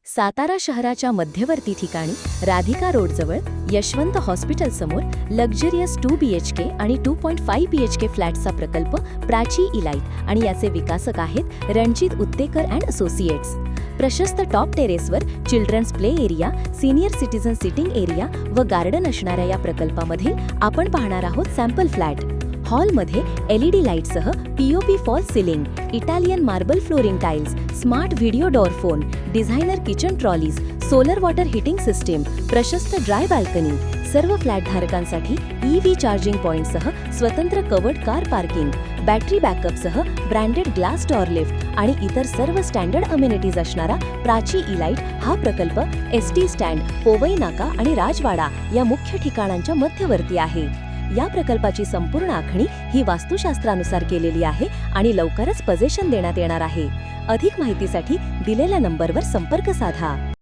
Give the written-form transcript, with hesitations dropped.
सातारा शहराच्या मध्यवर्ती ठिकाणी राधिका रोडजवळ यशवंत हॉस्पिटल समोर लक्झरियस 2 BHK आणि 2.5 BHK फ्लॅटचा प्रकल्प प्राची इलाइट आणि याचे विकासक आहेत रणजित उत्तेकर अँड असोसिएट्स. प्रशस्त टॉप टेरेसवर children's play area, senior citizen sitting area व गार्डन असणाऱ्या या प्रकल्पामध्ये आपण पाहणार आहोत सॅम्पल फ्लॅट. हॉलमध्ये LED लाईटसह POP false ceiling, Italian marble flooring tiles, smart video door phone, designer kitchen trolleys, solar water heating system, प्रशस्त ड्राय बाल्कनी, सर्व फ्लॅट धारकांसाठी EV चार्जिंग पॉइंटसह स्वतंत्र कवर्ड कार पार्किंग, बॅटरी बॅकअपसह ब्रँडेड ग्लास डोअर लिफ्ट आणि इतर सर्व standard amenities असणारा प्राची इलाइट हा प्रकल्प ST स्टँड, पोवई नाका आणि राजवाडा या मुख्य ठिकाणांच्या मध्यवर्ती आहे. या प्रकल्पाची संपूर्ण आखणी ही वास्तुशास्त्रानुसार केलेली आहे आणि लवकरच पजेशन देण्यात येणार आहे. अधिक माहितीसाठी दिलेल्या नंबरवर संपर्क साधा.